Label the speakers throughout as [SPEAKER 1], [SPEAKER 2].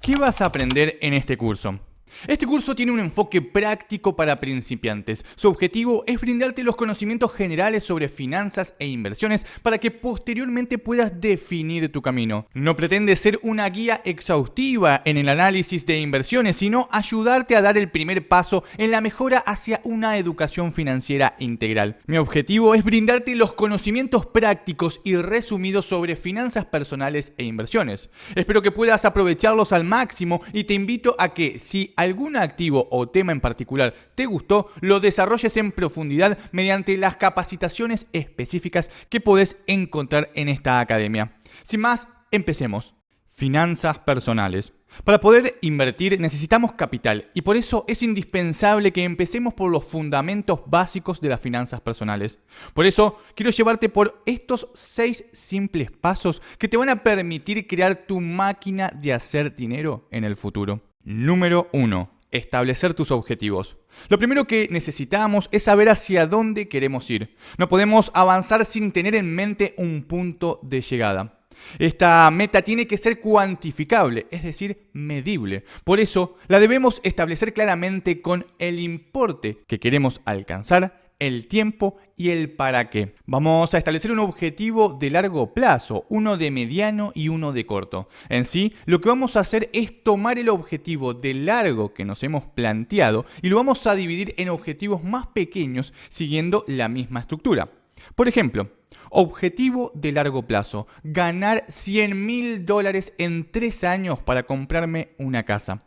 [SPEAKER 1] ¿Qué vas a aprender en este curso? Este curso tiene un enfoque práctico para principiantes. Su objetivo es brindarte los conocimientos generales sobre finanzas e inversiones para que posteriormente puedas definir tu camino. No pretende ser una guía exhaustiva en el análisis de inversiones, sino ayudarte a dar el primer paso en la mejora hacia una educación financiera integral. Mi objetivo es brindarte los conocimientos prácticos y resumidos sobre finanzas personales e inversiones. Espero que puedas aprovecharlos al máximo y te invito a que, si algún activo o tema en particular te gustó, lo desarrolles en profundidad mediante las capacitaciones específicas que podés encontrar en esta academia. Sin más, empecemos. Finanzas personales. Para poder invertir necesitamos capital y por eso es indispensable que empecemos por los fundamentos básicos de las finanzas personales. Por eso quiero llevarte por estos 6 simples pasos que te van a permitir crear tu máquina de hacer dinero en el futuro. Número 1. Establecer tus objetivos. Lo primero que necesitamos es saber hacia dónde queremos ir. No podemos avanzar sin tener en mente un punto de llegada. Esta meta tiene que ser cuantificable, es decir, medible. Por eso la debemos establecer claramente con el importe que queremos alcanzar, el tiempo y el para qué. Vamos a establecer un objetivo de largo plazo, uno de mediano y uno de corto. En sí, lo que vamos a hacer es tomar el objetivo de largo que nos hemos planteado y lo vamos a dividir en objetivos más pequeños siguiendo la misma estructura. Por ejemplo, objetivo de largo plazo, ganar $100.000 en 3 años para comprarme una casa.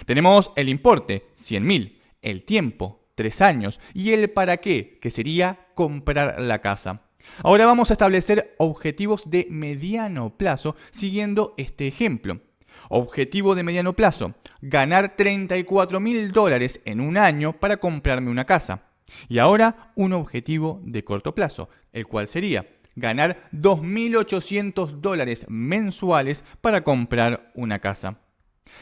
[SPEAKER 1] Tenemos el importe, 100.000, el tiempo, 3 años, y el para qué, que sería comprar la casa. Ahora vamos a establecer objetivos de mediano plazo siguiendo este ejemplo. Objetivo de mediano plazo, ganar $34.000 en un año para comprarme una casa. Y ahora un objetivo de corto plazo, el cual sería ganar $2.800 mensuales para comprar una casa.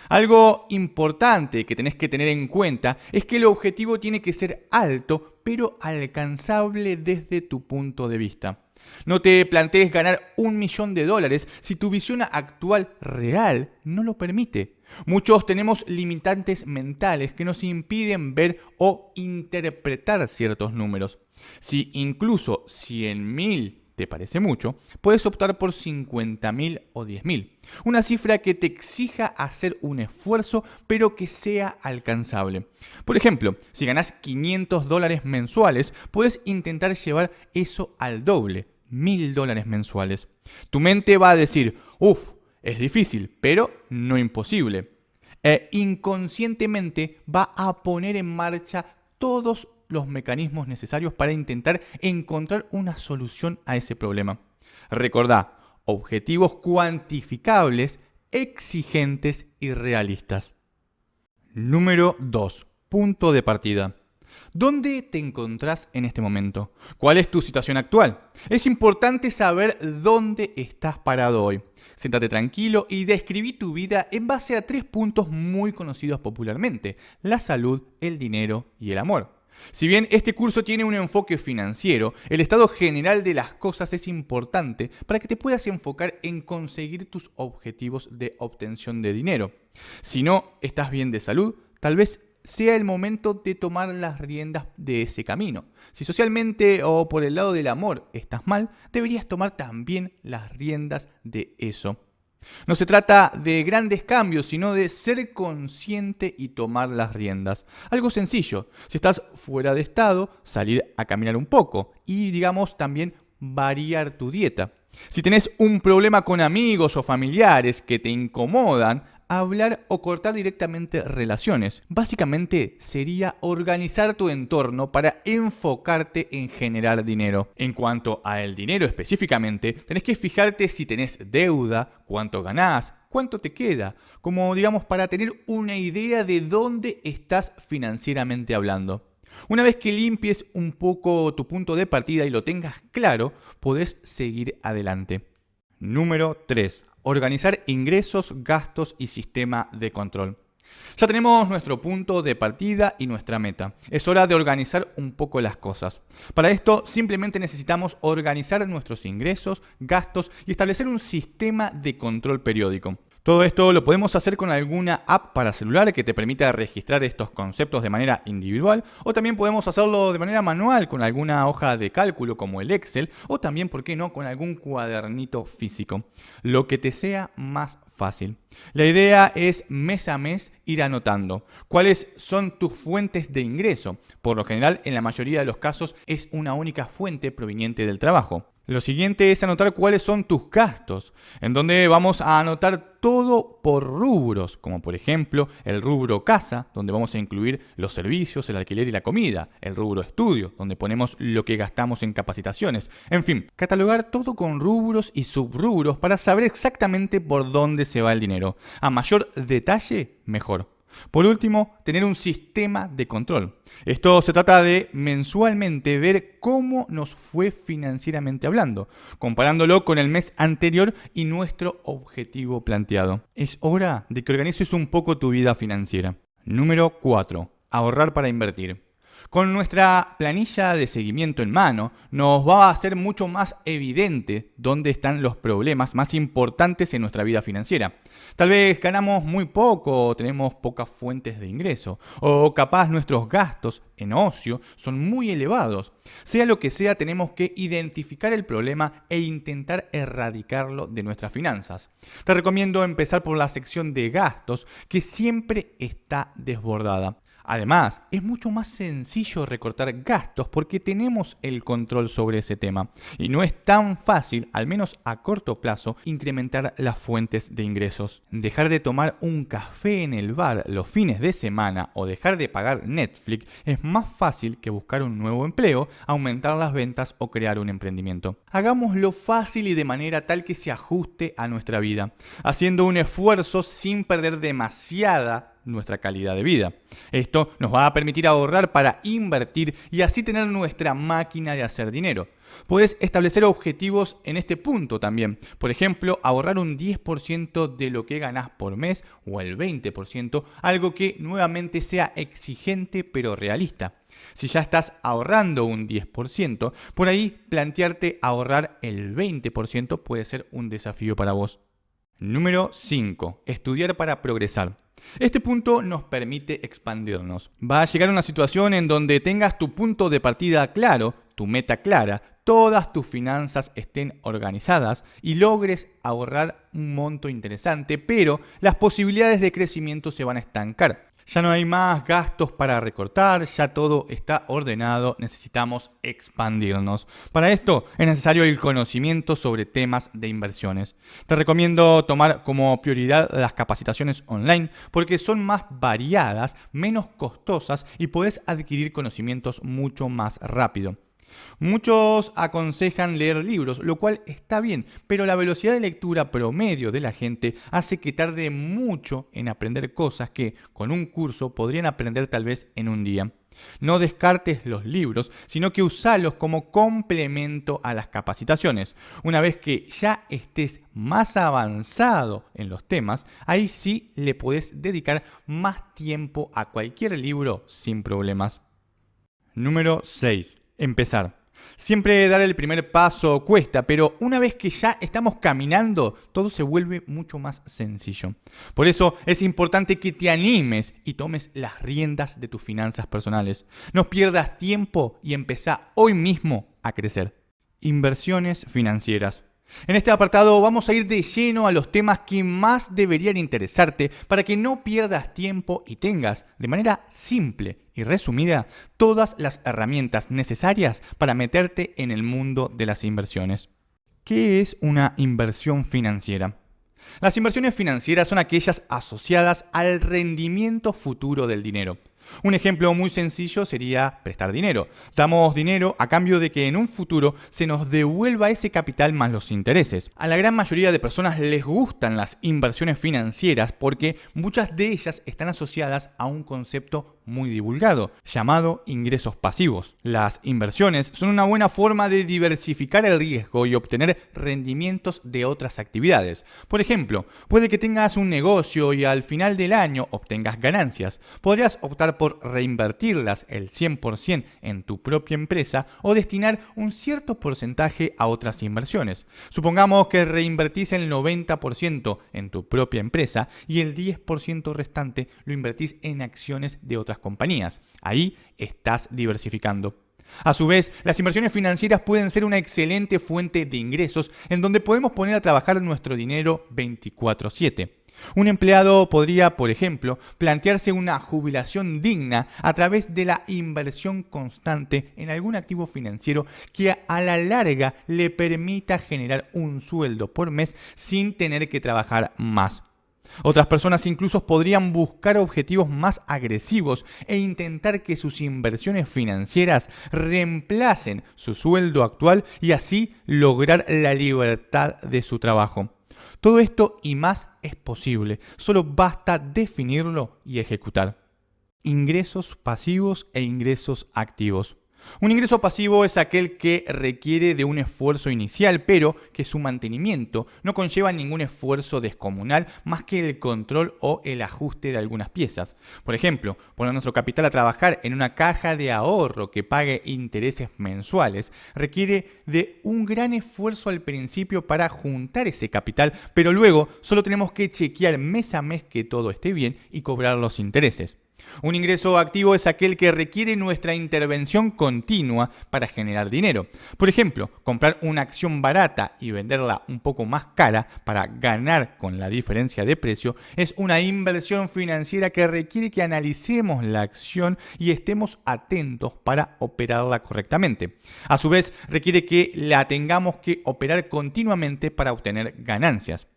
[SPEAKER 1] Algo importante que tenés que tener en cuenta es que el objetivo tiene que ser alto, pero alcanzable desde tu punto de vista. No te plantees ganar $1.000.000 si tu visión actual real no lo permite. Muchos tenemos limitantes mentales que nos impiden ver o interpretar ciertos números. Si incluso 100.000 te parece mucho, puedes optar por 50.000 o 10.000. Una cifra que te exija hacer un esfuerzo, pero que sea alcanzable. Por ejemplo, si ganás $500 mensuales, puedes intentar llevar eso al doble, $1.000 mensuales. Tu mente va a decir, es difícil, pero no imposible. E inconscientemente va a poner en marcha todos los mecanismos necesarios para intentar encontrar una solución a ese problema. Recordá, objetivos cuantificables, exigentes y realistas. Número 2. Punto de partida. ¿Dónde te encontrás en este momento? ¿Cuál es tu situación actual? Es importante saber dónde estás parado hoy. Siéntate tranquilo y describí tu vida en base a 3 puntos muy conocidos popularmente: la salud, el dinero y el amor. Si bien este curso tiene un enfoque financiero, el estado general de las cosas es importante para que te puedas enfocar en conseguir tus objetivos de obtención de dinero. Si no estás bien de salud, tal vez sea el momento de tomar las riendas de ese camino. Si socialmente o por el lado del amor estás mal, deberías tomar también las riendas de eso. No se trata de grandes cambios, sino de ser consciente y tomar las riendas. Algo sencillo: si estás fuera de estado, salir a caminar un poco y, también variar tu dieta. Si tenés un problema con amigos o familiares que te incomodan, hablar o cortar directamente relaciones. Básicamente sería organizar tu entorno para enfocarte en generar dinero. En cuanto a el dinero específicamente, tenés que fijarte si tenés deuda, cuánto ganás, cuánto te queda, como para tener una idea de dónde estás financieramente hablando. Una vez que limpies un poco tu punto de partida y lo tengas claro, podés seguir adelante. Número 3. Organizar ingresos, gastos y sistema de control. Ya tenemos nuestro punto de partida y nuestra meta. Es hora de organizar un poco las cosas. Para esto simplemente necesitamos organizar nuestros ingresos, gastos y establecer un sistema de control periódico. Todo esto lo podemos hacer con alguna app para celular que te permita registrar estos conceptos de manera individual, o también podemos hacerlo de manera manual con alguna hoja de cálculo como el Excel, o también, ¿por qué no?, con algún cuadernito físico. Lo que te sea más fácil. La idea es mes a mes ir anotando cuáles son tus fuentes de ingreso. Por lo general, en la mayoría de los casos, es una única fuente proveniente del trabajo. Lo siguiente es anotar cuáles son tus gastos, en donde vamos a anotar todo por rubros, como por ejemplo el rubro casa, donde vamos a incluir los servicios, el alquiler y la comida, el rubro estudio, donde ponemos lo que gastamos en capacitaciones, en fin, catalogar todo con rubros y subrubros para saber exactamente por dónde se va el dinero. A mayor detalle, mejor. Por último, tener un sistema de control. Esto se trata de mensualmente ver cómo nos fue financieramente hablando, comparándolo con el mes anterior y nuestro objetivo planteado. Es hora de que organices un poco tu vida financiera. Número 4. Ahorrar para invertir. Con nuestra planilla de seguimiento en mano, nos va a ser mucho más evidente dónde están los problemas más importantes en nuestra vida financiera. Tal vez ganamos muy poco o tenemos pocas fuentes de ingreso, o capaz nuestros gastos en ocio son muy elevados. Sea lo que sea, tenemos que identificar el problema e intentar erradicarlo de nuestras finanzas. Te recomiendo empezar por la sección de gastos, que siempre está desbordada. Además, es mucho más sencillo recortar gastos porque tenemos el control sobre ese tema. Y no es tan fácil, al menos a corto plazo, incrementar las fuentes de ingresos. Dejar de tomar un café en el bar los fines de semana o dejar de pagar Netflix es más fácil que buscar un nuevo empleo, aumentar las ventas o crear un emprendimiento. Hagámoslo fácil y de manera tal que se ajuste a nuestra vida, haciendo un esfuerzo sin perder demasiada nuestra calidad de vida. Esto nos va a permitir ahorrar para invertir y así tener nuestra máquina de hacer dinero. Puedes establecer objetivos en este punto también. Por ejemplo, ahorrar un 10% de lo que ganás por mes o el 20%, algo que nuevamente sea exigente pero realista. Si ya estás ahorrando un 10%, por ahí plantearte ahorrar el 20% puede ser un desafío para vos. Número 5. Estudiar para progresar. Este punto nos permite expandirnos. Va a llegar una situación en donde tengas tu punto de partida claro, tu meta clara, todas tus finanzas estén organizadas y logres ahorrar un monto interesante, pero las posibilidades de crecimiento se van a estancar. Ya no hay más gastos para recortar, ya todo está ordenado, necesitamos expandirnos. Para esto es necesario el conocimiento sobre temas de inversiones. Te recomiendo tomar como prioridad las capacitaciones online porque son más variadas, menos costosas y puedes adquirir conocimientos mucho más rápido. Muchos aconsejan leer libros, lo cual está bien, pero la velocidad de lectura promedio de la gente hace que tarde mucho en aprender cosas que con un curso podrían aprender tal vez en un día. No descartes los libros, sino que usalos como complemento a las capacitaciones. Una vez que ya estés más avanzado en los temas, ahí sí le podés dedicar más tiempo a cualquier libro sin problemas. Número 6. Empezar. Siempre dar el primer paso cuesta, pero una vez que ya estamos caminando, todo se vuelve mucho más sencillo. Por eso es importante que te animes y tomes las riendas de tus finanzas personales. No pierdas tiempo y empezá hoy mismo a crecer. Inversiones financieras. En este apartado vamos a ir de lleno a los temas que más deberían interesarte para que no pierdas tiempo y tengas, de manera simple y resumida, todas las herramientas necesarias para meterte en el mundo de las inversiones. ¿Qué es una inversión financiera? Las inversiones financieras son aquellas asociadas al rendimiento futuro del dinero. Un ejemplo muy sencillo sería prestar dinero. Damos dinero a cambio de que en un futuro se nos devuelva ese capital más los intereses. A la gran mayoría de personas les gustan las inversiones financieras porque muchas de ellas están asociadas a un concepto muy divulgado, llamado ingresos pasivos. Las inversiones son una buena forma de diversificar el riesgo y obtener rendimientos de otras actividades. Por ejemplo, puede que tengas un negocio y al final del año obtengas ganancias. Podrías optar por reinvertirlas el 100% en tu propia empresa o destinar un cierto porcentaje a otras inversiones. Supongamos que reinvertís el 90% en tu propia empresa y el 10% restante lo invertís en acciones de otras compañías. Ahí estás diversificando. A su vez, las inversiones financieras pueden ser una excelente fuente de ingresos en donde podemos poner a trabajar nuestro dinero 24/7. Un empleado podría, por ejemplo, plantearse una jubilación digna a través de la inversión constante en algún activo financiero que a la larga le permita generar un sueldo por mes sin tener que trabajar más. Otras personas incluso podrían buscar objetivos más agresivos e intentar que sus inversiones financieras reemplacen su sueldo actual y así lograr la libertad de su trabajo. Todo esto y más es posible, solo basta definirlo y ejecutar. Ingresos pasivos e ingresos activos. Un ingreso pasivo es aquel que requiere de un esfuerzo inicial, pero que su mantenimiento no conlleva ningún esfuerzo descomunal más que el control o el ajuste de algunas piezas. Por ejemplo, poner nuestro capital a trabajar en una caja de ahorro que pague intereses mensuales requiere de un gran esfuerzo al principio para juntar ese capital, pero luego solo tenemos que chequear mes a mes que todo esté bien y cobrar los intereses. Un ingreso activo es aquel que requiere nuestra intervención continua para generar dinero. Por ejemplo, comprar una acción barata y venderla un poco más cara para ganar con la diferencia de precio es una inversión financiera que requiere que analicemos la acción y estemos atentos para operarla correctamente. A su vez, requiere que la tengamos que operar continuamente para obtener ganancias.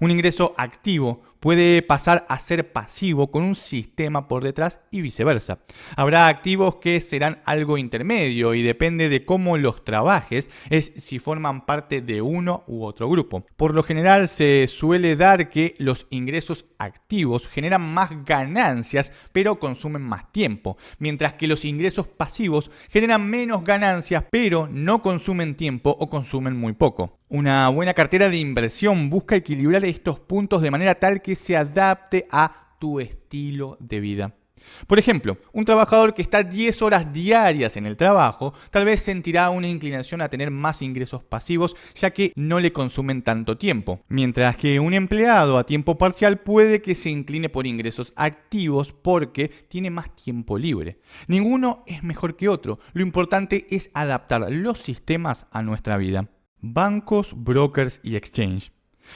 [SPEAKER 1] Un ingreso activo puede pasar a ser pasivo con un sistema por detrás y viceversa. Habrá activos que serán algo intermedio y depende de cómo los trabajes es si forman parte de uno u otro grupo. Por lo general se suele dar que los ingresos activos generan más ganancias pero consumen más tiempo, mientras que los ingresos pasivos generan menos ganancias pero no consumen tiempo o consumen muy poco. Una buena cartera de inversión busca equilibrar estos puntos de manera tal que se adapte a tu estilo de vida. Por ejemplo, un trabajador que está 10 horas diarias en el trabajo tal vez sentirá una inclinación a tener más ingresos pasivos ya que no le consumen tanto tiempo, mientras que un empleado a tiempo parcial puede que se incline por ingresos activos porque tiene más tiempo libre. Ninguno es mejor que otro, lo importante es adaptar los sistemas a nuestra vida. Bancos, brokers y exchange.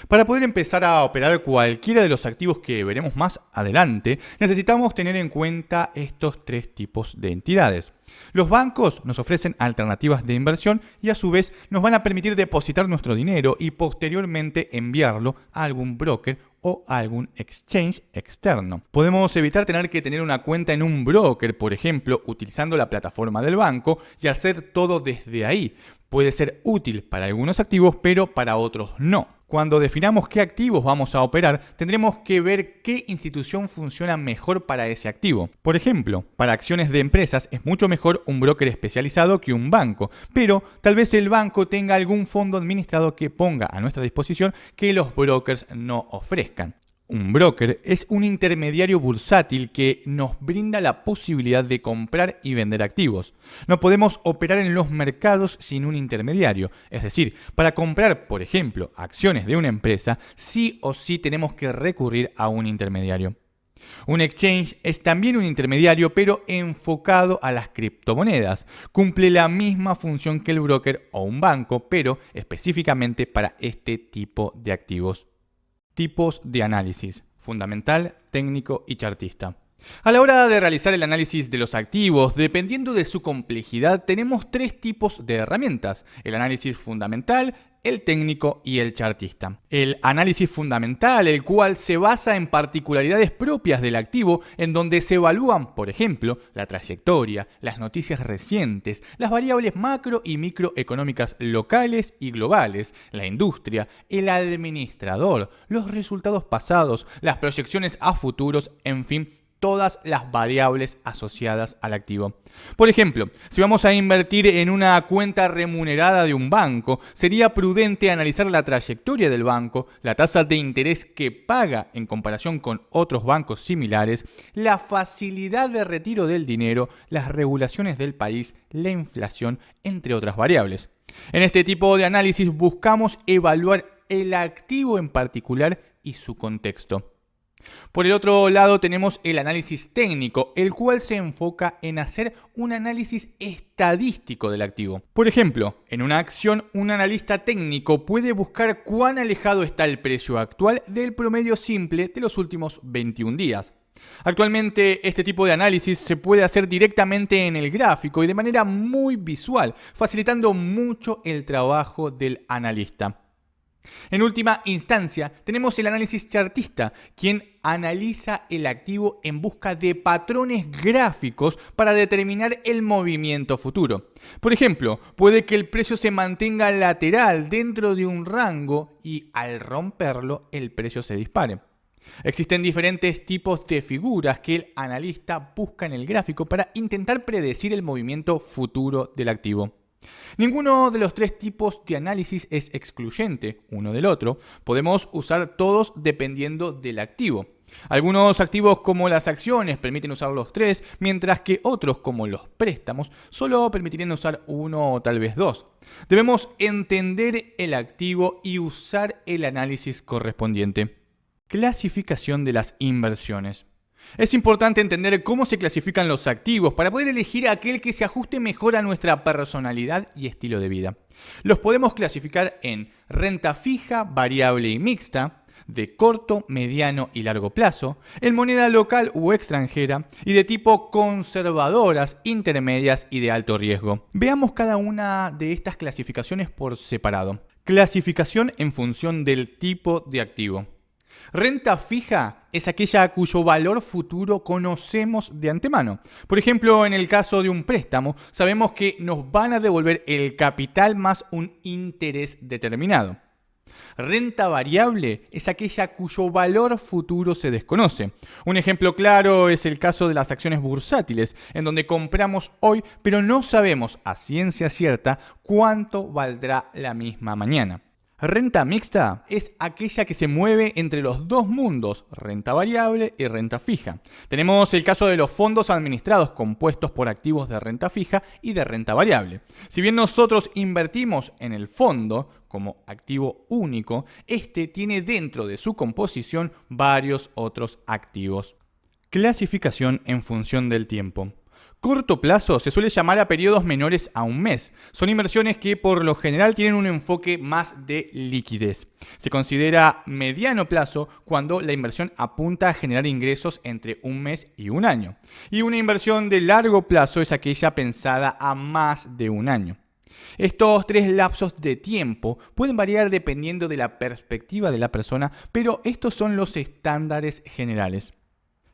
[SPEAKER 1] Para poder empezar a operar cualquiera de los activos que veremos más adelante, necesitamos tener en cuenta estos tres tipos de entidades. Los bancos nos ofrecen alternativas de inversión y a su vez nos van a permitir depositar nuestro dinero y posteriormente enviarlo a algún broker o a algún exchange externo. Podemos evitar tener que tener una cuenta en un broker, por ejemplo, utilizando la plataforma del banco y hacer todo desde ahí. Puede ser útil para algunos activos, pero para otros no. Cuando definamos qué activos vamos a operar, tendremos que ver qué institución funciona mejor para ese activo. Por ejemplo, para acciones de empresas es mucho mejor un broker especializado que un banco, pero tal vez el banco tenga algún fondo administrado que ponga a nuestra disposición que los brokers no ofrezcan. Un broker es un intermediario bursátil que nos brinda la posibilidad de comprar y vender activos. No podemos operar en los mercados sin un intermediario. Es decir, para comprar, por ejemplo, acciones de una empresa, sí o sí tenemos que recurrir a un intermediario. Un exchange es también un intermediario, pero enfocado a las criptomonedas. Cumple la misma función que el broker o un banco, pero específicamente para este tipo de activos. Tipos de análisis: fundamental, técnico y chartista. A la hora de realizar el análisis de los activos, dependiendo de su complejidad, tenemos tres tipos de herramientas: el análisis fundamental, el técnico y el chartista. El análisis fundamental, el cual se basa en particularidades propias del activo, en donde se evalúan, por ejemplo, la trayectoria, las noticias recientes, las variables macro y microeconómicas locales y globales, la industria, el administrador, los resultados pasados, las proyecciones a futuros, en fin, todas las variables asociadas al activo. Por ejemplo, si vamos a invertir en una cuenta remunerada de un banco, sería prudente analizar la trayectoria del banco, la tasa de interés que paga en comparación con otros bancos similares, la facilidad de retiro del dinero, las regulaciones del país, la inflación, entre otras variables. En este tipo de análisis buscamos evaluar el activo en particular y su contexto. Por el otro lado tenemos el análisis técnico, el cual se enfoca en hacer un análisis estadístico del activo. Por ejemplo, en una acción, un analista técnico puede buscar cuán alejado está el precio actual del promedio simple de los últimos 21 días. Actualmente este tipo de análisis se puede hacer directamente en el gráfico y de manera muy visual, facilitando mucho el trabajo del analista. En última instancia, tenemos el análisis chartista, quien analiza el activo en busca de patrones gráficos para determinar el movimiento futuro. Por ejemplo, puede que el precio se mantenga lateral dentro de un rango y al romperlo el precio se dispare. Existen diferentes tipos de figuras que el analista busca en el gráfico para intentar predecir el movimiento futuro del activo. Ninguno de los tres tipos de análisis es excluyente uno del otro. Podemos usar todos dependiendo del activo. Algunos activos como las acciones permiten usar los tres, mientras que otros como los préstamos solo permitirían usar uno o tal vez dos. Debemos entender el activo y usar el análisis correspondiente. Clasificación de las inversiones. Es importante entender cómo se clasifican los activos para poder elegir aquel que se ajuste mejor a nuestra personalidad y estilo de vida. Los podemos clasificar en renta fija, variable y mixta, de corto, mediano y largo plazo, en moneda local u extranjera y de tipo conservadoras, intermedias y de alto riesgo. Veamos cada una de estas clasificaciones por separado. Clasificación en función del tipo de activo. Renta fija es aquella cuyo valor futuro conocemos de antemano. Por ejemplo, en el caso de un préstamo, sabemos que nos van a devolver el capital más un interés determinado. Renta variable es aquella cuyo valor futuro se desconoce. Un ejemplo claro es el caso de las acciones bursátiles, en donde compramos hoy, pero no sabemos a ciencia cierta cuánto valdrá la misma mañana. Renta mixta es aquella que se mueve entre los dos mundos, renta variable y renta fija. Tenemos el caso de los fondos administrados compuestos por activos de renta fija y de renta variable. Si bien nosotros invertimos en el fondo como activo único, este tiene dentro de su composición varios otros activos. Clasificación en función del tiempo. Corto plazo se suele llamar a periodos menores a un mes. Son inversiones que por lo general tienen un enfoque más de liquidez. Se considera mediano plazo cuando la inversión apunta a generar ingresos entre un mes y un año. Y una inversión de largo plazo es aquella pensada a más de un año. Estos tres lapsos de tiempo pueden variar dependiendo de la perspectiva de la persona, pero estos son los estándares generales.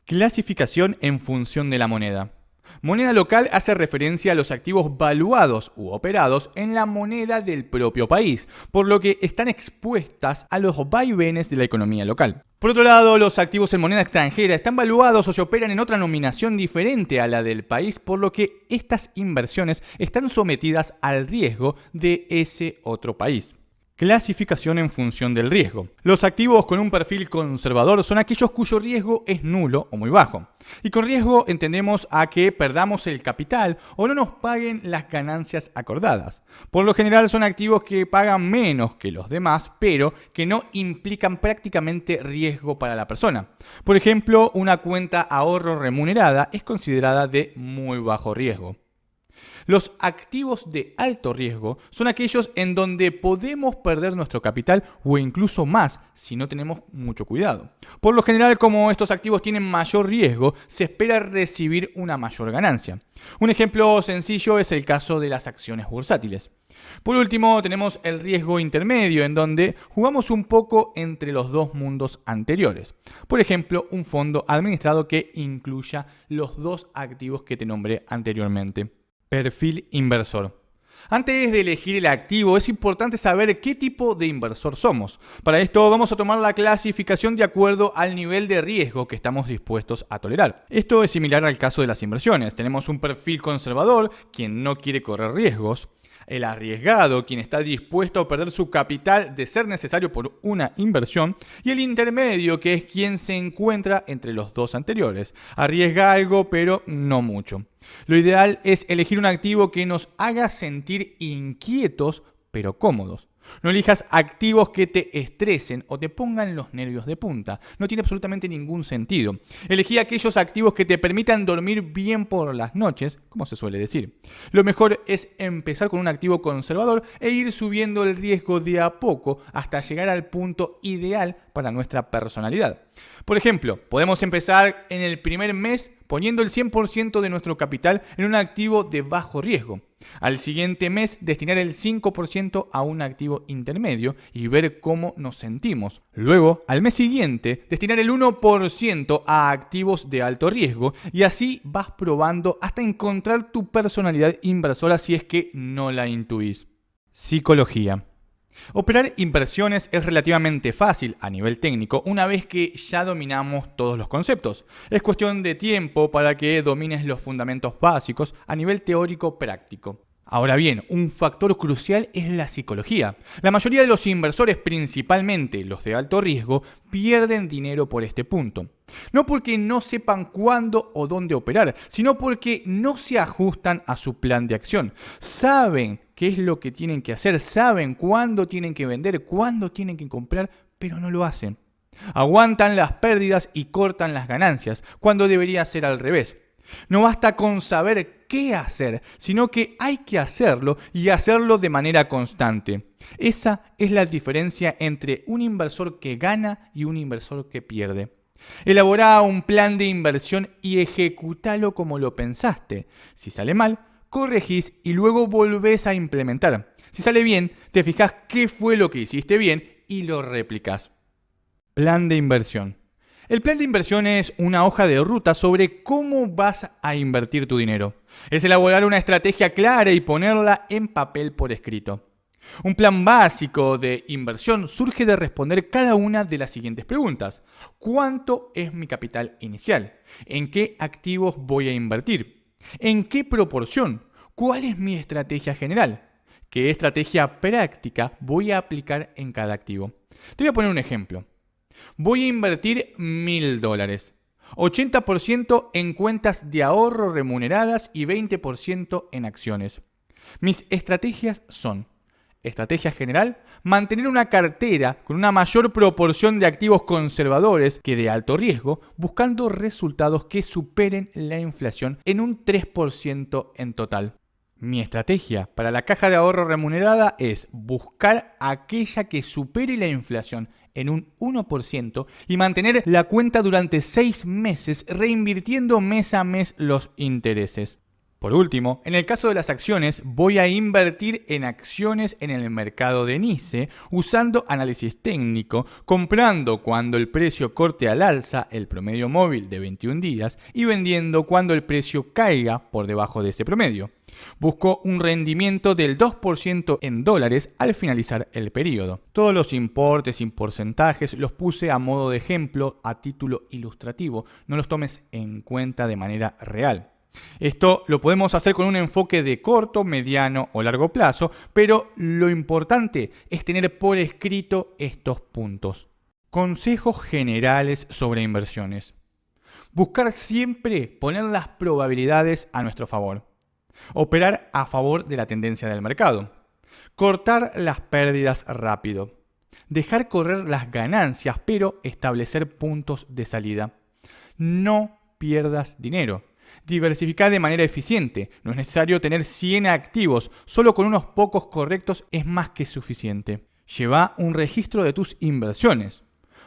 [SPEAKER 1] Clasificación en función de la moneda. Moneda local hace referencia a los activos valuados u operados en la moneda del propio país, por lo que están expuestas a los vaivenes de la economía local. Por otro lado, los activos en moneda extranjera están valuados o se operan en otra nominación diferente a la del país, por lo que estas inversiones están sometidas al riesgo de ese otro país. Clasificación en función del riesgo. Los activos con un perfil conservador son aquellos cuyo riesgo es nulo o muy bajo. Y con riesgo entendemos a que perdamos el capital o no nos paguen las ganancias acordadas. Por lo general son activos que pagan menos que los demás, pero que no implican prácticamente riesgo para la persona. Por ejemplo, una cuenta ahorro remunerada es considerada de muy bajo riesgo. Los activos de alto riesgo son aquellos en donde podemos perder nuestro capital o incluso más si no tenemos mucho cuidado. Por lo general, como estos activos tienen mayor riesgo, se espera recibir una mayor ganancia. Un ejemplo sencillo es el caso de las acciones bursátiles. Por último, tenemos el riesgo intermedio, en donde jugamos un poco entre los dos mundos anteriores. Por ejemplo, un fondo administrado que incluya los dos activos que te nombré anteriormente. Perfil inversor. Antes de elegir el activo es importante saber qué tipo de inversor somos. Para esto vamos a tomar la clasificación de acuerdo al nivel de riesgo que estamos dispuestos a tolerar. Esto es similar al caso de las inversiones. Tenemos un perfil conservador, quien no quiere correr riesgos. El arriesgado, quien está dispuesto a perder su capital de ser necesario por una inversión. Y el intermedio, que es quien se encuentra entre los dos anteriores. Arriesga algo, pero no mucho. Lo ideal es elegir un activo que nos haga sentir inquietos, pero cómodos. No elijas activos que te estresen o te pongan los nervios de punta. No tiene absolutamente ningún sentido. Elegí aquellos activos que te permitan dormir bien por las noches, como se suele decir. Lo mejor es empezar con un activo conservador e ir subiendo el riesgo de a poco hasta llegar al punto ideal para nuestra personalidad. Por ejemplo, podemos empezar en el primer mes poniendo el 100% de nuestro capital en un activo de bajo riesgo. Al siguiente mes, destinar el 5% a un activo intermedio y ver cómo nos sentimos. Luego, al mes siguiente, destinar el 1% a activos de alto riesgo y así vas probando hasta encontrar tu personalidad inversora si es que no la intuís. Psicología. Operar inversiones es relativamente fácil a nivel técnico una vez que ya dominamos todos los conceptos. Es cuestión de tiempo para que domines los fundamentos básicos a nivel teórico práctico. Ahora bien, un factor crucial es la psicología. La mayoría de los inversores, principalmente los de alto riesgo, pierden dinero por este punto. No porque no sepan cuándo o dónde operar, sino porque no se ajustan a su plan de acción. Saben qué es lo que tienen que hacer, saben cuándo tienen que vender, cuándo tienen que comprar, pero no lo hacen. Aguantan las pérdidas y cortan las ganancias, cuando debería ser al revés. No basta con saber qué hacer, sino que hay que hacerlo y hacerlo de manera constante. Esa es la diferencia entre un inversor que gana y un inversor que pierde. Elaborá un plan de inversión y ejecútalo como lo pensaste. Si sale mal, corregís y luego volvés a implementar. Si sale bien, te fijás qué fue lo que hiciste bien y lo replicás. Plan de inversión. El plan de inversión es una hoja de ruta sobre cómo vas a invertir tu dinero. Es elaborar una estrategia clara y ponerla en papel por escrito. Un plan básico de inversión surge de responder cada una de las siguientes preguntas. ¿Cuánto es mi capital inicial? ¿En qué activos voy a invertir? ¿En qué proporción? ¿Cuál es mi estrategia general? ¿Qué estrategia práctica voy a aplicar en cada activo? Te voy a poner un ejemplo. Voy a invertir $1.000, 80% en cuentas de ahorro remuneradas y 20% en acciones. Mis estrategias son: estrategia general, mantener una cartera con una mayor proporción de activos conservadores que de alto riesgo, buscando resultados que superen la inflación en un 3% en total. Mi estrategia para la caja de ahorro remunerada es buscar aquella que supere la inflación en un 1% y mantener la cuenta durante 6 meses, reinvirtiendo mes a mes los intereses. Por último, en el caso de las acciones, voy a invertir en acciones en el mercado de NYSE usando análisis técnico, comprando cuando el precio corte al alza el promedio móvil de 21 días y vendiendo cuando el precio caiga por debajo de ese promedio. Busco un rendimiento del 2% en dólares al finalizar el periodo. Todos los importes y porcentajes los puse a modo de ejemplo, a título ilustrativo. No los tomes en cuenta de manera real. Esto lo podemos hacer con un enfoque de corto, mediano o largo plazo, pero lo importante es tener por escrito estos puntos. Consejos generales sobre inversiones. Buscar siempre poner las probabilidades a nuestro favor. Operar a favor de la tendencia del mercado. Cortar las pérdidas rápido. Dejar correr las ganancias, pero establecer puntos de salida. No pierdas dinero. Diversificar de manera eficiente. No es necesario tener 100 activos, solo con unos pocos correctos es más que suficiente. Lleva un registro de tus inversiones.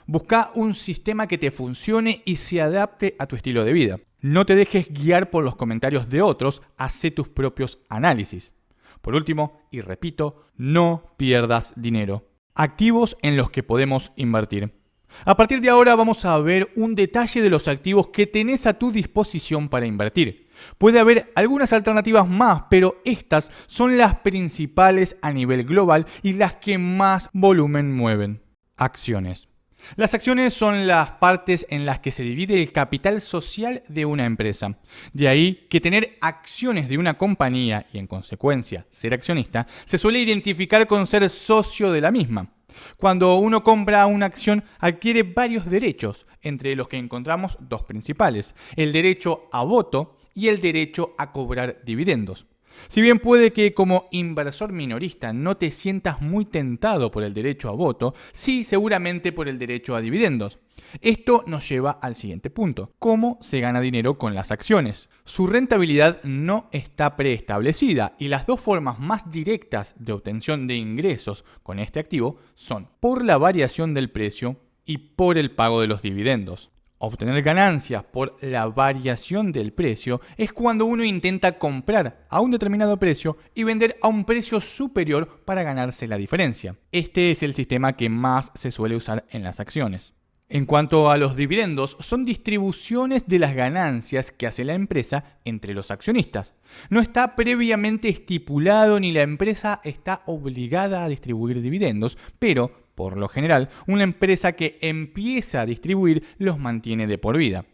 [SPEAKER 1] Busca un sistema que te funcione y se adapte a tu estilo de vida. No te dejes guiar por los comentarios de otros, haz tus propios análisis. Por último, y repito, no pierdas dinero. Activos en los que podemos invertir. A partir de ahora vamos a ver un detalle de los activos que tenés a tu disposición para invertir. Puede haber algunas alternativas más, pero estas son las principales a nivel global y las que más volumen mueven. Acciones. Las acciones son las partes en las que se divide el capital social de una empresa. De ahí que tener acciones de una compañía y en consecuencia ser accionista se suele identificar con ser socio de la misma. Cuando uno compra una acción adquiere varios derechos, entre los que encontramos dos principales: el derecho a voto y el derecho a cobrar dividendos. Si bien puede que como inversor minorista no te sientas muy tentado por el derecho a voto, sí seguramente por el derecho a dividendos. Esto nos lleva al siguiente punto: ¿cómo se gana dinero con las acciones? Su rentabilidad no está preestablecida y las dos formas más directas de obtención de ingresos con este activo son por la variación del precio y por el pago de los dividendos. Obtener ganancias por la variación del precio es cuando uno intenta comprar a un determinado precio y vender a un precio superior para ganarse la diferencia. Este es el sistema que más se suele usar en las acciones. En cuanto a los dividendos, son distribuciones de las ganancias que hace la empresa entre los accionistas. No está previamente estipulado ni la empresa está obligada a distribuir dividendos, pero por lo general, una empresa que empieza a distribuir los mantiene de por vida.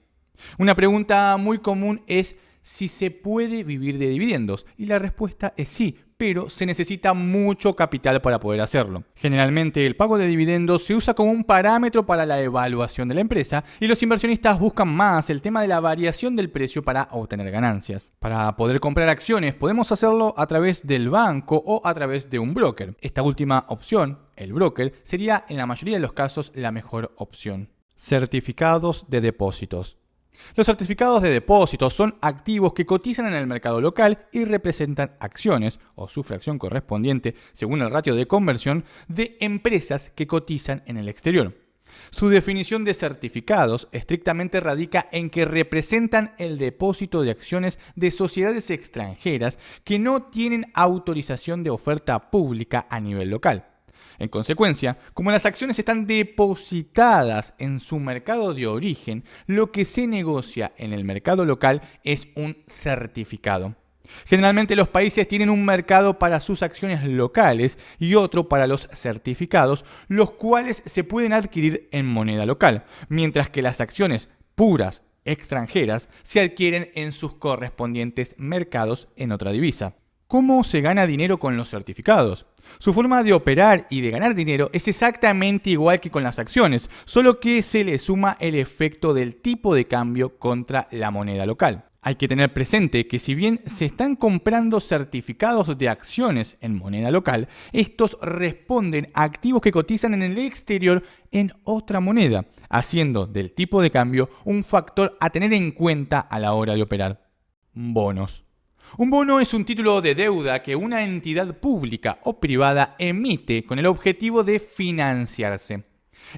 [SPEAKER 1] Una pregunta muy común es si se puede vivir de dividendos, y la respuesta es sí, pero se necesita mucho capital para poder hacerlo. Generalmente el pago de dividendos se usa como un parámetro para la evaluación de la empresa y los inversionistas buscan más el tema de la variación del precio para obtener ganancias. Para poder comprar acciones podemos hacerlo a través del banco o a través de un broker. Esta última opción, el broker, sería en la mayoría de los casos la mejor opción. Certificados de depósitos. Los certificados de depósito son activos que cotizan en el mercado local y representan acciones o su fracción correspondiente, según el ratio de conversión, de empresas que cotizan en el exterior. Su definición de certificados estrictamente radica en que representan el depósito de acciones de sociedades extranjeras que no tienen autorización de oferta pública a nivel local. En consecuencia, como las acciones están depositadas en su mercado de origen, lo que se negocia en el mercado local es un certificado. Generalmente los países tienen un mercado para sus acciones locales y otro para los certificados, los cuales se pueden adquirir en moneda local, mientras que las acciones puras extranjeras se adquieren en sus correspondientes mercados en otra divisa. ¿Cómo se gana dinero con los certificados? Su forma de operar y de ganar dinero es exactamente igual que con las acciones, solo que se le suma el efecto del tipo de cambio contra la moneda local. Hay que tener presente que si bien se están comprando certificados de acciones en moneda local, estos responden a activos que cotizan en el exterior en otra moneda, haciendo del tipo de cambio un factor a tener en cuenta a la hora de operar. Bonos. Un bono es un título de deuda que una entidad pública o privada emite con el objetivo de financiarse.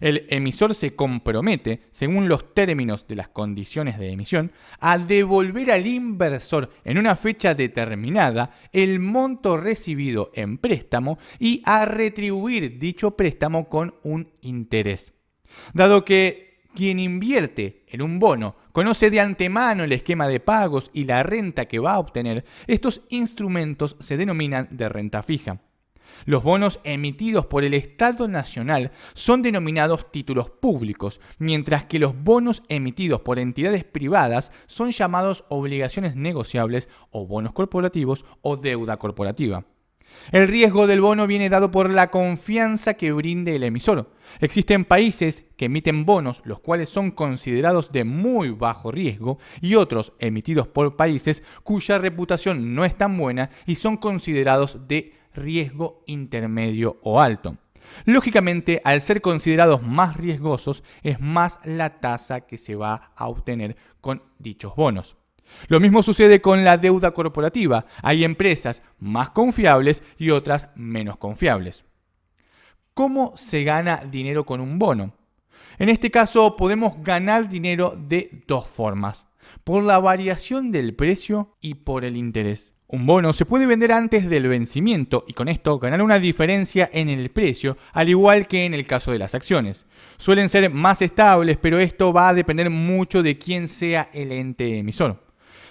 [SPEAKER 1] El emisor se compromete, según los términos de las condiciones de emisión, a devolver al inversor en una fecha determinada el monto recibido en préstamo y a retribuir dicho préstamo con un interés. Dado que quien invierte en un bono conoce de antemano el esquema de pagos y la renta que va a obtener, estos instrumentos se denominan de renta fija. Los bonos emitidos por el Estado Nacional son denominados títulos públicos, mientras que los bonos emitidos por entidades privadas son llamados obligaciones negociables o bonos corporativos o deuda corporativa. El riesgo del bono viene dado por la confianza que brinde el emisor. Existen países que emiten bonos los cuales son considerados de muy bajo riesgo y otros emitidos por países cuya reputación no es tan buena y son considerados de riesgo intermedio o alto. Lógicamente, al ser considerados más riesgosos, es más la tasa que se va a obtener con dichos bonos. Lo mismo sucede con la deuda corporativa. Hay empresas más confiables y otras menos confiables. ¿Cómo se gana dinero con un bono? En este caso podemos ganar dinero de dos formas: por la variación del precio y por el interés. Un bono se puede vender antes del vencimiento y con esto ganar una diferencia en el precio, al igual que en el caso de las acciones. Suelen ser más estables, pero esto va a depender mucho de quién sea el ente emisor.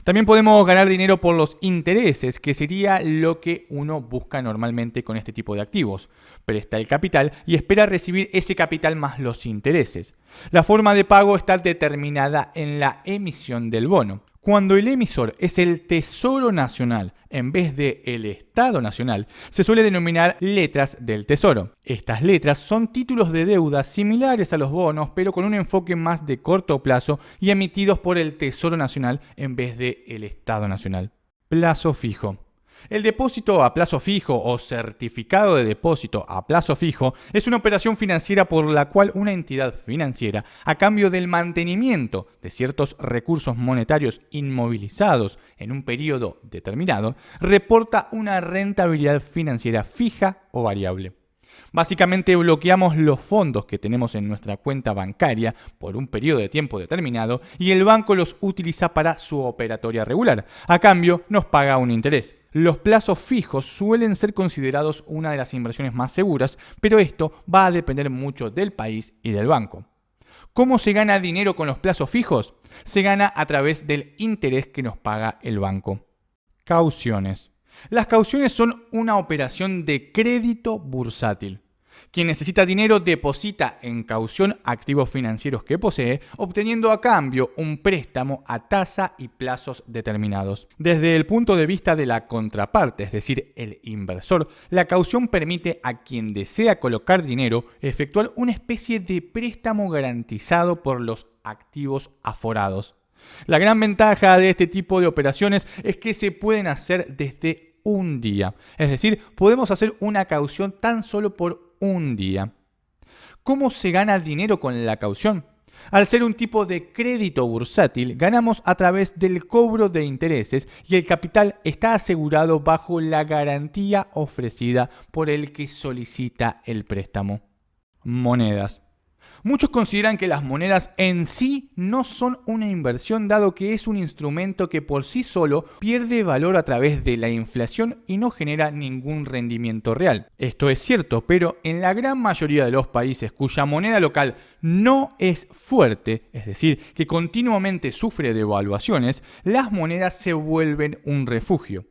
[SPEAKER 1] También podemos ganar dinero por los intereses, que sería lo que uno busca normalmente con este tipo de activos. Presta el capital y espera recibir ese capital más los intereses. La forma de pago está determinada en la emisión del bono. Cuando el emisor es el Tesoro Nacional en vez de el Estado Nacional, se suele denominar letras del Tesoro. Estas letras son títulos de deuda similares a los bonos, pero con un enfoque más de corto plazo y emitidos por el Tesoro Nacional en vez de el Estado Nacional. Plazo fijo. El depósito a plazo fijo o certificado de depósito a plazo fijo es una operación financiera por la cual una entidad financiera, a cambio del mantenimiento de ciertos recursos monetarios inmovilizados en un periodo determinado, reporta una rentabilidad financiera fija o variable. Básicamente bloqueamos los fondos que tenemos en nuestra cuenta bancaria por un periodo de tiempo determinado y el banco los utiliza para su operatoria regular. A cambio, nos paga un interés. Los plazos fijos suelen ser considerados una de las inversiones más seguras, pero esto va a depender mucho del país y del banco. ¿Cómo se gana dinero con los plazos fijos? Se gana a través del interés que nos paga el banco. Cauciones. Las cauciones son una operación de crédito bursátil. Quien necesita dinero deposita en caución activos financieros que posee, obteniendo a cambio un préstamo a tasa y plazos determinados. Desde el punto de vista de la contraparte, es decir, el inversor, la caución permite a quien desea colocar dinero efectuar una especie de préstamo garantizado por los activos aforados. La gran ventaja de este tipo de operaciones es que se pueden hacer desde un día, es decir, podemos hacer una caución tan solo por un día. ¿Cómo se gana dinero con la caución? Al ser un tipo de crédito bursátil, ganamos a través del cobro de intereses y el capital está asegurado bajo la garantía ofrecida por el que solicita el préstamo. Monedas. Muchos consideran que las monedas en sí no son una inversión, dado que es un instrumento que por sí solo pierde valor a través de la inflación y no genera ningún rendimiento real. Esto es cierto, pero en la gran mayoría de los países cuya moneda local no es fuerte, es decir, que continuamente sufre devaluaciones, las monedas se vuelven un refugio.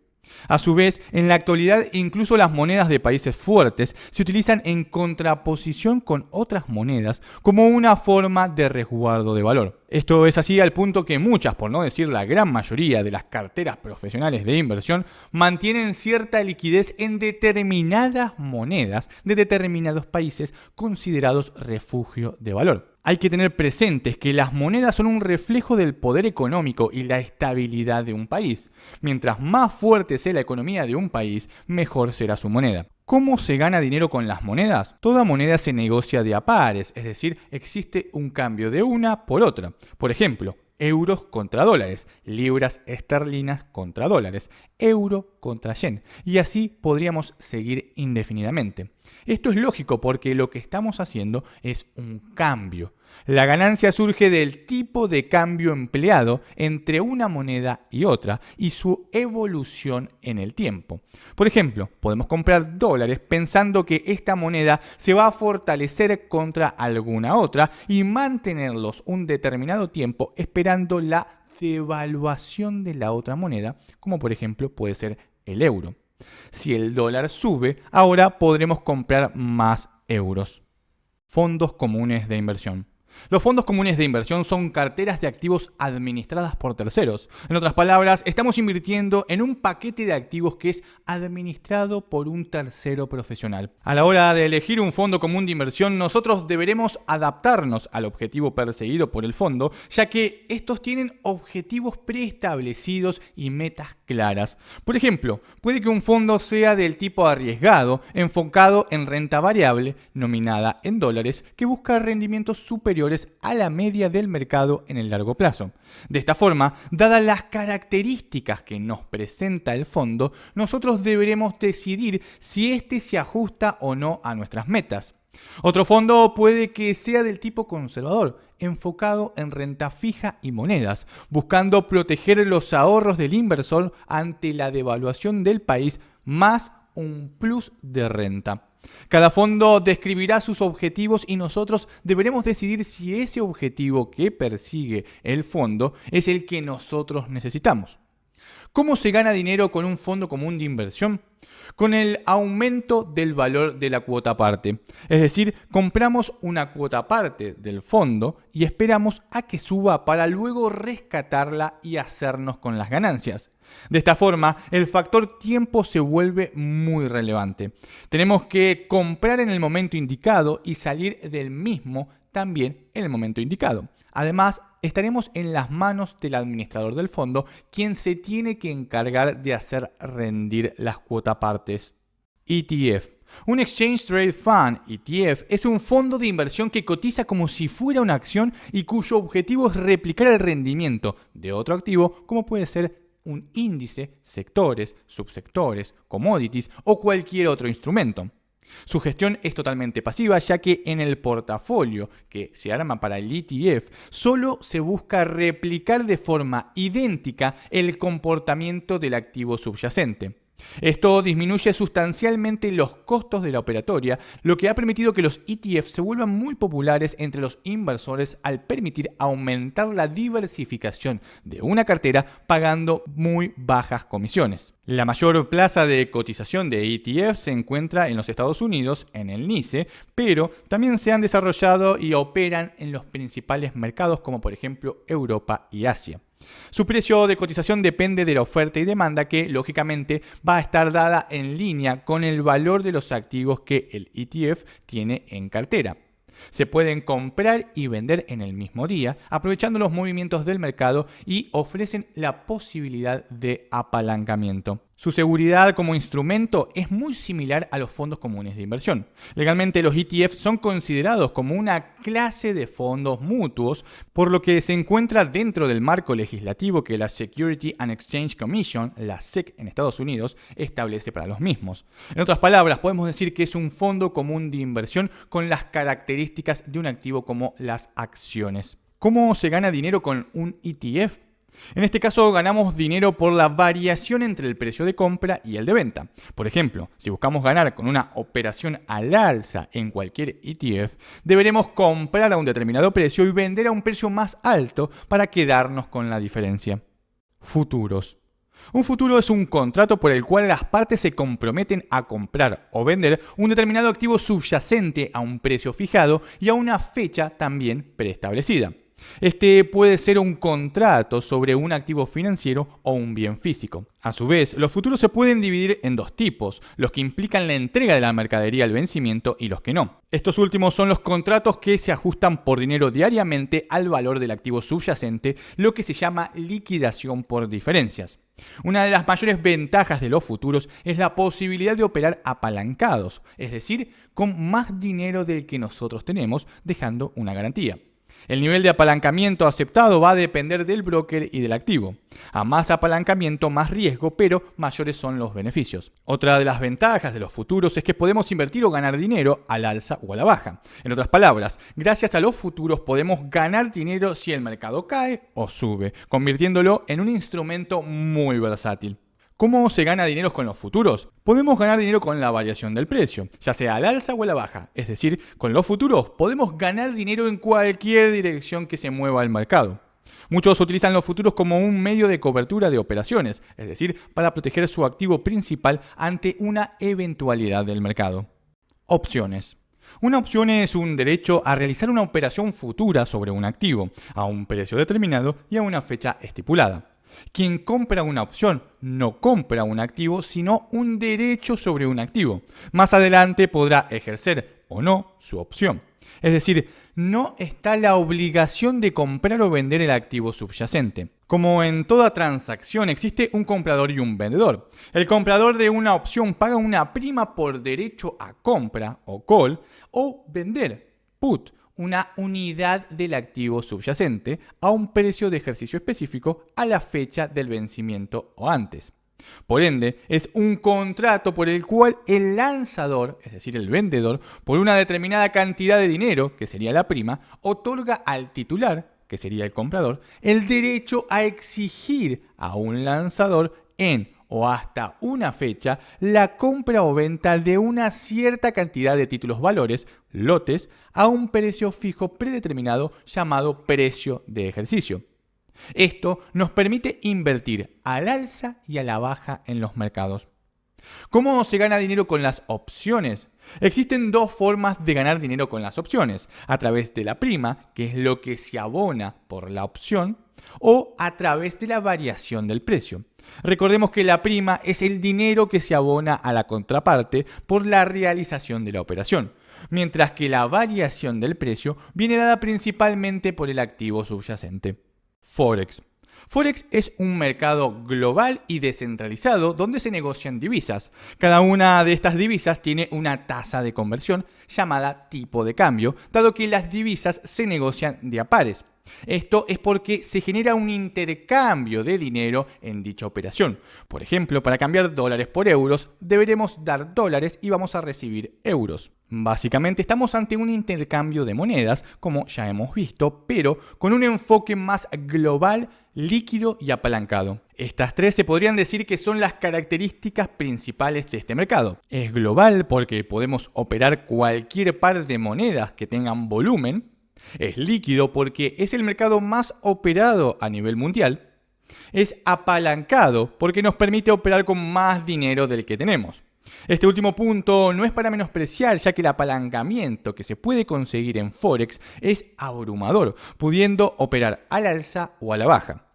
[SPEAKER 1] A su vez, en la actualidad incluso las monedas de países fuertes se utilizan en contraposición con otras monedas como una forma de resguardo de valor. Esto es así al punto que muchas, por no decir la gran mayoría de las carteras profesionales de inversión, mantienen cierta liquidez en determinadas monedas de determinados países considerados refugio de valor. Hay que tener presentes que las monedas son un reflejo del poder económico y la estabilidad de un país. Mientras más fuerte sea la economía de un país, mejor será su moneda. ¿Cómo se gana dinero con las monedas? Toda moneda se negocia de a pares, es decir, existe un cambio de una por otra. Por ejemplo, euros contra dólares, libras esterlinas contra dólares, euro contra yen, y así podríamos seguir indefinidamente. Esto es lógico porque lo que estamos haciendo es un cambio. La ganancia surge del tipo de cambio empleado entre una moneda y otra y su evolución en el tiempo. Por ejemplo, podemos comprar dólares pensando que esta moneda se va a fortalecer contra alguna otra y mantenerlos un determinado tiempo esperando la devaluación de la otra moneda, como por ejemplo puede ser el euro. Si el dólar sube, ahora podremos comprar más euros. Fondos comunes de inversión. Los fondos comunes de inversión son carteras de activos administradas por terceros. En otras palabras, estamos invirtiendo en un paquete de activos que es administrado por un tercero profesional. A la hora de elegir un fondo común de inversión, nosotros deberemos adaptarnos al objetivo perseguido por el fondo, ya que estos tienen objetivos preestablecidos y metas claras. Por ejemplo, puede que un fondo sea del tipo arriesgado, enfocado en renta variable, nominada en dólares, que busca rendimientos superiores a la media del mercado en el largo plazo. De esta forma, dadas las características que nos presenta el fondo, nosotros deberemos decidir si este se ajusta o no a nuestras metas. Otro fondo puede que sea del tipo conservador, enfocado en renta fija y monedas, buscando proteger los ahorros del inversor ante la devaluación del país más un plus de renta. Cada fondo describirá sus objetivos y nosotros deberemos decidir si ese objetivo que persigue el fondo es el que nosotros necesitamos. ¿Cómo se gana dinero con un fondo común de inversión? Con el aumento del valor de la cuota parte. Es decir, compramos una cuota parte del fondo y esperamos a que suba para luego rescatarla y hacernos con las ganancias. De esta forma, el factor tiempo se vuelve muy relevante. Tenemos que comprar en el momento indicado y salir del mismo también en el momento indicado. Además, estaremos en las manos del administrador del fondo, quien se tiene que encargar de hacer rendir las cuotapartes. ETF. Un Exchange Trade Fund, ETF, es un fondo de inversión que cotiza como si fuera una acción y cuyo objetivo es replicar el rendimiento de otro activo, como puede ser un índice, sectores, subsectores, commodities o cualquier otro instrumento. Su gestión es totalmente pasiva, ya que en el portafolio que se arma para el ETF solo se busca replicar de forma idéntica el comportamiento del activo subyacente. Esto disminuye sustancialmente los costos de la operatoria, lo que ha permitido que los ETF se vuelvan muy populares entre los inversores al permitir aumentar la diversificación de una cartera pagando muy bajas comisiones. La mayor plaza de cotización de ETF se encuentra en los Estados Unidos, en el NYSE, pero también se han desarrollado y operan en los principales mercados como por ejemplo Europa y Asia. Su precio de cotización depende de la oferta y demanda que, lógicamente, va a estar dada en línea con el valor de los activos que el ETF tiene en cartera. Se pueden comprar y vender en el mismo día, aprovechando los movimientos del mercado y ofrecen la posibilidad de apalancamiento. Su seguridad como instrumento es muy similar a los fondos comunes de inversión. Legalmente los ETF son considerados como una clase de fondos mutuos, por lo que se encuentra dentro del marco legislativo que la Security and Exchange Commission, la SEC en Estados Unidos, establece para los mismos. En otras palabras, podemos decir que es un fondo común de inversión con las características de un activo como las acciones. ¿Cómo se gana dinero con un ETF? En este caso ganamos dinero por la variación entre el precio de compra y el de venta. Por ejemplo, si buscamos ganar con una operación al alza en cualquier ETF, deberemos comprar a un determinado precio y vender a un precio más alto para quedarnos con la diferencia. Futuros. Un futuro es un contrato por el cual las partes se comprometen a comprar o vender un determinado activo subyacente a un precio fijado y a una fecha también preestablecida. Este puede ser un contrato sobre un activo financiero o un bien físico. A su vez, los futuros se pueden dividir en dos tipos, los que implican la entrega de la mercadería al vencimiento y los que no. Estos últimos son los contratos que se ajustan por dinero diariamente al valor del activo subyacente, lo que se llama liquidación por diferencias. Una de las mayores ventajas de los futuros es la posibilidad de operar apalancados, es decir, con más dinero del que nosotros tenemos, dejando una garantía. El nivel de apalancamiento aceptado va a depender del broker y del activo. A más apalancamiento, más riesgo, pero mayores son los beneficios. Otra de las ventajas de los futuros es que podemos invertir o ganar dinero al alza o a la baja. En otras palabras, gracias a los futuros podemos ganar dinero si el mercado cae o sube, convirtiéndolo en un instrumento muy versátil. ¿Cómo se gana dinero con los futuros? Podemos ganar dinero con la variación del precio, ya sea al alza o a la baja. Es decir, con los futuros podemos ganar dinero en cualquier dirección que se mueva el mercado. Muchos utilizan los futuros como un medio de cobertura de operaciones, es decir, para proteger su activo principal ante una eventualidad del mercado. Opciones. Una opción es un derecho a realizar una operación futura sobre un activo, a un precio determinado y a una fecha estipulada. Quien compra una opción no compra un activo, sino un derecho sobre un activo. Más adelante podrá ejercer o no su opción. Es decir, no está la obligación de comprar o vender el activo subyacente. Como en toda transacción existe un comprador y un vendedor. El comprador de una opción paga una prima por derecho a compra o call o vender put, una unidad del activo subyacente a un precio de ejercicio específico a la fecha del vencimiento o antes. Por ende, es un contrato por el cual el lanzador, es decir, el vendedor, por una determinada cantidad de dinero, que sería la prima, otorga al titular, que sería el comprador, el derecho a exigir a un lanzador en o hasta una fecha la compra o venta de una cierta cantidad de títulos valores, lotes, a un precio fijo predeterminado llamado precio de ejercicio. Esto nos permite invertir al alza y a la baja en los mercados. ¿Cómo se gana dinero con las opciones? Existen dos formas de ganar dinero con las opciones: a través de la prima, que es lo que se abona por la opción, o a través de la variación del precio. Recordemos que la prima es el dinero que se abona a la contraparte por la realización de la operación, mientras que la variación del precio viene dada principalmente por el activo subyacente. Forex. Forex es un mercado global y descentralizado donde se negocian divisas. Cada una de estas divisas tiene una tasa de conversión llamada tipo de cambio, dado que las divisas se negocian de a pares. Esto es porque se genera un intercambio de dinero en dicha operación. Por ejemplo, para cambiar dólares por euros, deberemos dar dólares y vamos a recibir euros. Básicamente estamos ante un intercambio de monedas, como ya hemos visto, pero con un enfoque más global, líquido y apalancado. Estas tres se podrían decir que son las características principales de este mercado. Es global porque podemos operar cualquier par de monedas que tengan volumen. Es líquido porque es el mercado más operado a nivel mundial. Es apalancado porque nos permite operar con más dinero del que tenemos. Este último punto no es para menospreciar, ya que el apalancamiento que se puede conseguir en Forex es abrumador, pudiendo operar al alza o a la baja.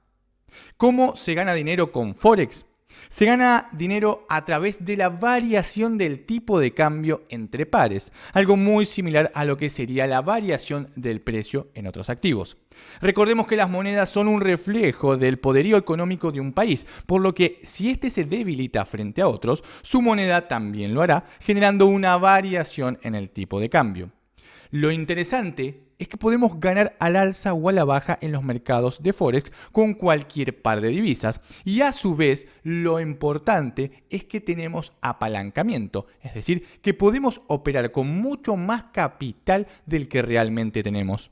[SPEAKER 1] ¿Cómo se gana dinero con Forex? Se gana dinero a través de la variación del tipo de cambio entre pares, algo muy similar a lo que sería la variación del precio en otros activos. Recordemos que las monedas son un reflejo del poderío económico de un país, por lo que si éste se debilita frente a otros, su moneda también lo hará, generando una variación en el tipo de cambio. Lo interesante es que podemos ganar al alza o a la baja en los mercados de Forex con cualquier par de divisas, y a su vez lo importante es que tenemos apalancamiento, es decir, que podemos operar con mucho más capital del que realmente tenemos.